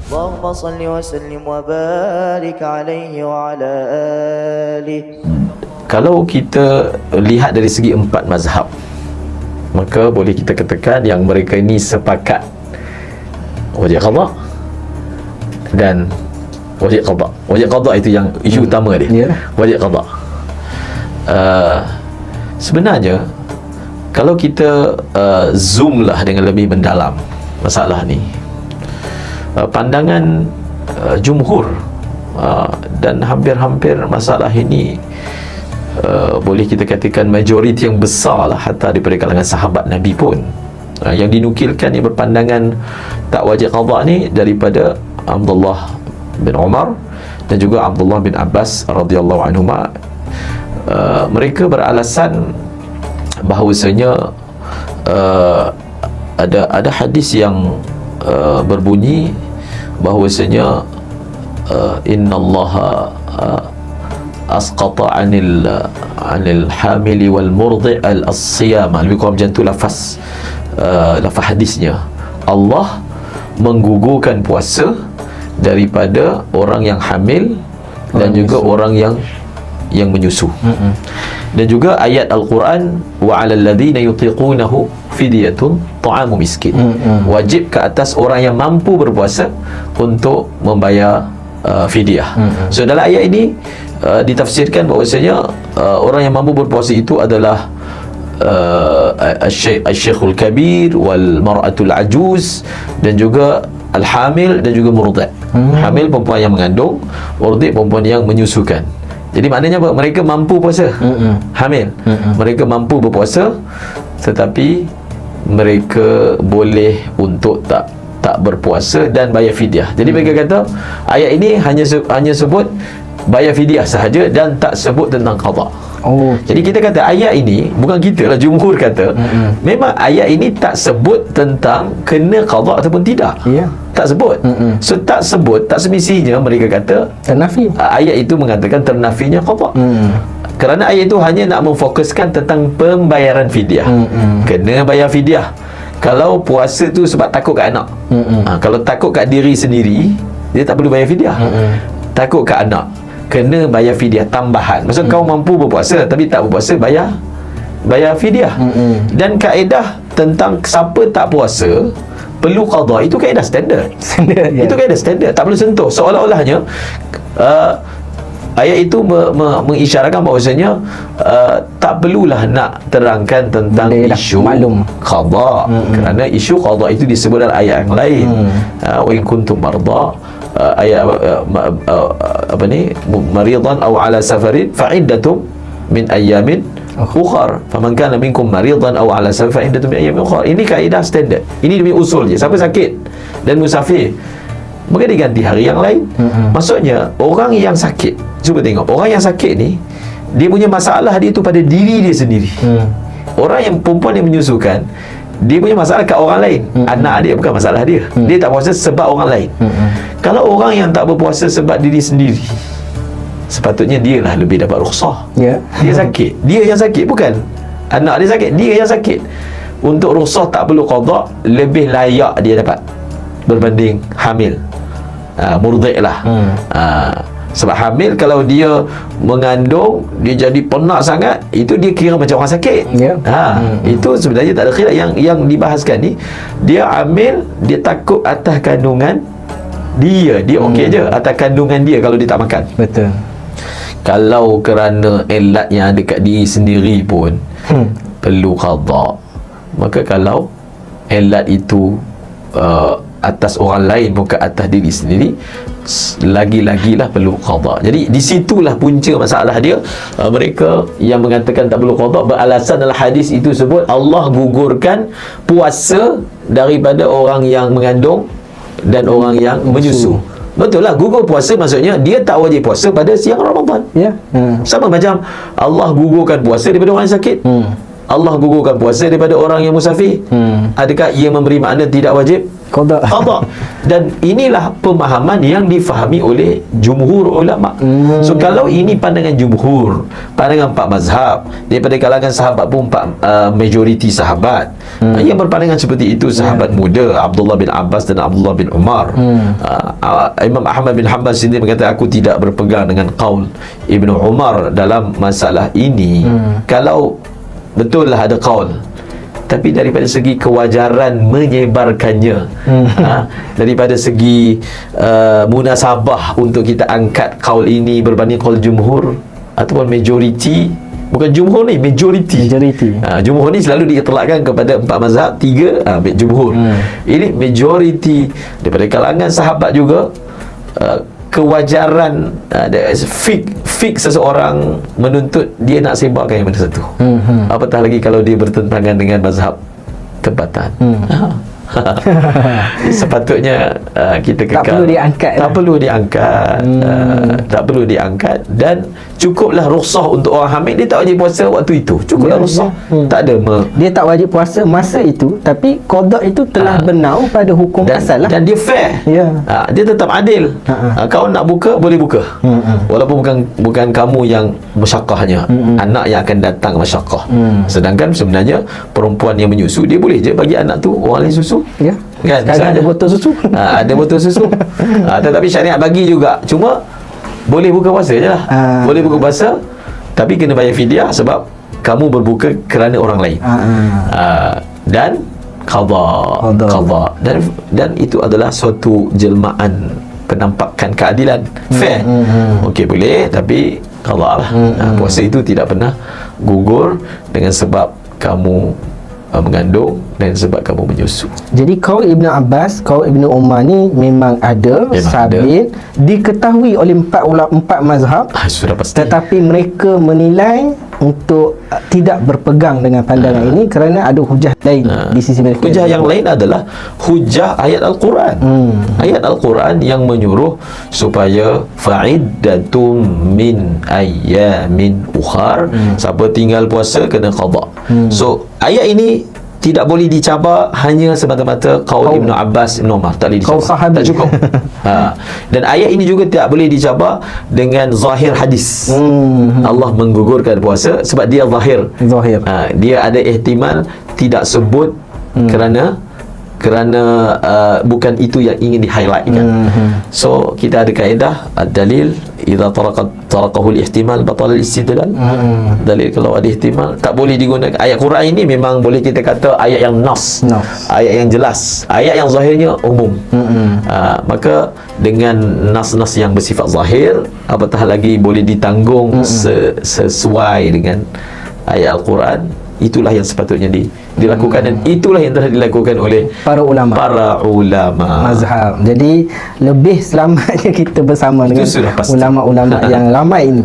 اللهم صل وسلم وبارك عليه وعلى آله. Kalau kita lihat dari segi 4 mazhab, maka boleh kita katakan yang mereka ini sepakat wajib qada dan wajib qada. Wajib qada itu yang isu utama dia. Wajib qada. Sebenarnya kalau kita zoom lah dengan lebih mendalam masalah ni, pandangan jumhur dan hampir-hampir masalah ini boleh kita katakan majoriti yang besar lah, hatta daripada kalangan sahabat Nabi pun yang dinukilkan yang berpandangan tak wajib qada ni daripada Abdullah bin Umar dan juga Abdullah bin Abbas radhiyallahu anhuma. Mereka beralasan bahawasanya ada hadis yang berbunyi bahawasanya innallaha asqata anil hamili wal murdi' al-siyama. Lebih kurang macam tu lafaz hadisnya. Allah menggugurkan puasa daripada orang yang hamil dan juga orang yang menyusu. Dan juga ayat Al-Quran, wa 'alal ladzina yutiqunahu fidyatun ta'amu miskin. Wajib ke atas orang yang mampu berpuasa untuk membayar fidyah. So dalam ayat ini ditafsirkan bahawasanya orang yang mampu berpuasa itu adalah al-syekhul kabir wal mar'atul ajuz dan juga al-hamil dan juga murdi'. Hamil perempuan yang mengandung, murdi' perempuan yang menyusukan. Jadi maknanya apa? Mereka mampu puasa. Hamil. Mereka mampu berpuasa, tetapi mereka boleh untuk tak berpuasa dan bayar fidyah. Jadi mereka kata ayat ini hanya sebut bayar fidyah sahaja dan tak sebut tentang qada. Jadi kita kata ayat ini, bukan kita lah, jumhur kata memang ayat ini tak sebut tentang kena qada ataupun tidak. Tak sebut. So tak sebut, tak semestinya mereka kata ternafi. Ayat itu mengatakan ternafinya qada. Kerana ayat itu hanya nak memfokuskan tentang pembayaran fidyah. Kena bayar fidyah. Kalau puasa tu sebab takut kat anak, kalau takut kat diri sendiri, dia tak perlu bayar fidyah. Takut kat anak, kena bayar fidyah tambahan. Maksud kau mampu berpuasa tapi tak berpuasa, bayar fidyah. Dan kaedah tentang siapa tak puasa perlu qada, itu kaedah standard. Itu kaedah standard, tak perlu sentuh. Seolah-olahnya ayat itu mengisyaratkan bahawasanya tak perlulah nak terangkan tentang isu qada, kerana isu qada itu disebut dalam ayat yang lain. Wa in kuntum marda, ayat apa ni, maridan aw ala safarin fa'iddatum min ayyamin ukhar, faman kana minkum maridan aw ala safarin fa'iddatum min ayyamin ukhar. Ini kaedah standard, ini demi usul je. Siapa sakit dan musafir, maka diganti hari yang lain. Maksudnya orang yang sakit, cuba tengok, orang yang sakit ni dia punya masalah dia tu pada diri dia sendiri. Orang yang perempuan yang menyusukan, dia punya masalah kat orang lain. Anak dia bukan masalah dia. Dia tak puasa sebab orang lain. Kalau orang yang tak berpuasa sebab diri sendiri, sepatutnya dia lah lebih dapat rukhsah. Dia sakit, dia yang sakit, bukan anak dia sakit, dia yang sakit. Untuk rukhsah tak perlu qada, lebih layak dia dapat berbanding hamil, murdi' lah. Sebab hamil, kalau dia mengandung, dia jadi penat sangat, itu dia kira macam orang sakit. Itu sebenarnya tak ada khilaf. Yang dibahaskan ni, dia hamil, dia takut atas kandungan dia okey je atas kandungan dia kalau dia tak makan. Betul. Kalau kerana elat yang ada kat diri sendiri pun perlu qada, maka kalau elat itu atas orang lain bukan atas diri sendiri, lagi-lagilah perlu qada. Jadi di situlah punca masalah dia. Mereka yang mengatakan tak perlu qada beralasan dalam hadis itu sebut Allah gugurkan puasa daripada orang yang mengandung dan orang yang menyusu. Betul lah, gugur puasa maksudnya dia tak wajib puasa pada siang Ramadan. Sama macam Allah gugurkan puasa daripada orang yang sakit. Allah gugurkan puasa daripada orang yang musafir. Adakah ia memberi makna tidak wajib? qada. Dan inilah pemahaman yang difahami oleh jumhur ulama. So kalau ini pandangan jumhur, pandangan 4 mazhab, daripada kalangan sahabat pun majoriti sahabat yang berpandangan seperti itu, sahabat muda Abdullah bin Abbas dan Abdullah bin Umar. Imam Ahmad bin Hanbal sendiri mengatakan, aku tidak berpegang dengan qaul Ibnu Umar dalam masalah ini. Kalau betul lah ada qaul, tapi daripada segi kewajaran menyebarkannya, daripada segi munasabah untuk kita angkat qaul ini berbanding qaul jumhur ataupun majoriti, bukan jumhur ni, majoriti. Jumhur ni selalu diitlakkan kepada 4 mazhab, 3 jumhur. Ini majoriti daripada kalangan sahabat juga. Kewajaran fik seseorang menuntut dia nak sebarkan yang mana satu. Apatah lagi kalau dia bertentangan dengan mazhab tempatan. Sepatutnya kita kekal, tak perlu diangkat dan cukuplah rukhsah untuk orang hamil. Dia tak wajib puasa waktu itu, cukuplah rukhsah. Tak ada dia tak wajib puasa masa itu, tapi qada itu telah bernaung pada hukum asal lah. Dan dia fair. Dia tetap adil. Kau nak buka, boleh buka. Walaupun bukan kamu yang masyaqqahnya, anak yang akan datang masyaqqah. Sedangkan sebenarnya perempuan yang menyusu, dia boleh je bagi anak tu orang lain susu. Kan? Ada botol susu. Ada botol susu. Tetapi syariat bagi juga. Cuma boleh buka puasa je lah. Boleh buka puasa, tapi kena bayar fidyah sebab kamu berbuka kerana orang lain. Dan qada. Dan itu adalah suatu jelmaan penampakan keadilan, fair. Okey, boleh, tapi qada lah. Puasa itu tidak pernah gugur dengan sebab kamu mengandung dan sebab kamu menyusu. Jadi qaul Ibnu Abbas, qaul Ibnu Umar ni memang ada, sabit, diketahui oleh 4 mazhab. Sudah pasti. Tetapi mereka menilai untuk tidak berpegang dengan pandangan ini kerana ada hujah lain di sisi mereka. Hujah yang lain adalah hujah ayat Al-Quran. Ayat Al-Quran yang menyuruh supaya fa'iddatum min ayyamin ukhar, siapa tinggal puasa kena qada. So ayat ini tidak boleh dicabar hanya semata-mata qaul Ibnu Abbas, Ibnu Umar. Tak boleh dicabar, tak cukup. Dan ayat ini juga tidak boleh dicabar dengan zahir hadis. Allah menggugurkan puasa sebab dia zahir. Dia ada ihtimal tidak sebut kerana bukan itu yang ingin di-highlightkan. So kita ada kaedah ad-dalil idza taraqahu al-ihtimal batal al-istidlal. Dalil kalau ada ihtimal tak boleh digunakan. Ayat Quran ini memang boleh kita kata ayat yang nas. Ayat yang jelas, ayat yang zahirnya umum. Maka dengan nas-nas yang bersifat zahir, apatah lagi boleh ditanggung sesuai dengan ayat Al-Quran, itulah yang sepatutnya dilakukan, dan itulah yang telah dilakukan oleh para ulama mazhab. Jadi lebih selamatnya kita bersama dengan ulama-ulama yang ramai ini.